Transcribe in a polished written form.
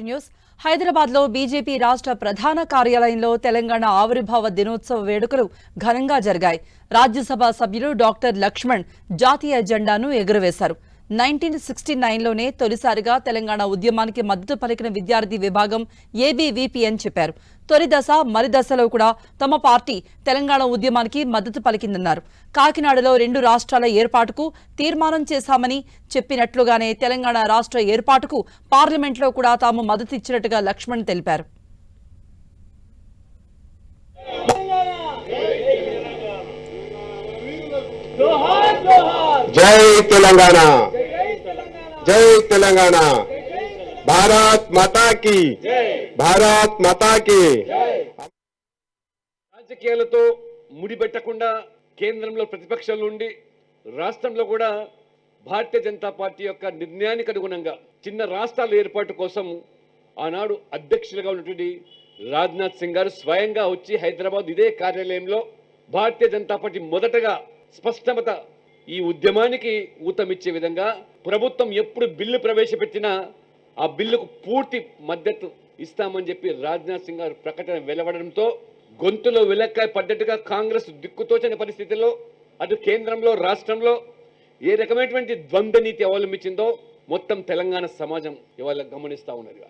News Hyderabad లో BJP రాష్ట్ర ప్రధాన కార్యాలయంలో తెలంగాణ ఆవిర్భావ దినోత్సవ వేడుకలు ఘనంగా జరిగాయి. రాజ్యసభ సభ్యులు డాక్టర్ లక్ష్మణ్ జాతీయ జెండాను ఎగురవేశారు. 1969లోనే తొలిసారిగా తెలంగాణ ఉద్యమానికి మద్దతు పలికిన విద్యార్థి విభాగం ఏబీవీపీ అని చెప్పారు. తొలి దశ మరి దశలో కూడా తమ పార్టీ తెలంగాణ ఉద్యమానికి మద్దతు పలికిందన్నారు. కాకినాడలో 2 రాష్ట్రాల ఏర్పాటుకు తీర్మానం చేశామని చెప్పినట్లుగానే తెలంగాణ రాష్ట్ర ఏర్పాటుకు పార్లమెంట్లో కూడా తాము మద్దతు ఇచ్చినట్టుగా లక్ష్మణ్ తెలిపారు. జై తెలంగాణ, జై తెలంగాణ, భారత్ మాతా కీ, భారత్ మాతా కీ. రాజకీయాలతో ముడిపెట్టకుండా కేంద్రంలో ప్రతిపక్షాలు ఉండి రాష్ట్రంలో కూడా భారతీయ జనతా పార్టీ యొక్క నిర్ణయానికి అనుగుణంగా చిన్న రాష్ట్రాల ఏర్పాటు కోసం ఆనాడు అధ్యక్షులుగా ఉన్నటువంటి రాజ్నాథ్ సింగ్ గారు స్వయంగా వచ్చి హైదరాబాద్ ఇదే కార్యాలయంలో భారతీయ జనతా పార్టీ మొదటగా స్పష్టమత ఈ ఉద్యమానికి ఊతమిచ్చే విధంగా ప్రభుత్వం ఎప్పుడు బిల్లు ప్రవేశపెట్టినా ఆ బిల్లుకు పూర్తి మద్దతు ఇస్తామని చెప్పి రాజ్నాథ్ సింగ్ గారు ప్రకటన వెలువడంతో గొంతులో విలక్కాయ పడ్డట్టుగా కాంగ్రెస్ దిక్కుతోచని పరిస్థితుల్లో అటు కేంద్రంలో రాష్ట్రంలో ఏ రకమైనటువంటి ద్వంద్వ నీతి అవలంబించిందో మొత్తం తెలంగాణ సమాజం ఇవాళ గమనిస్తూ ఉన్నది.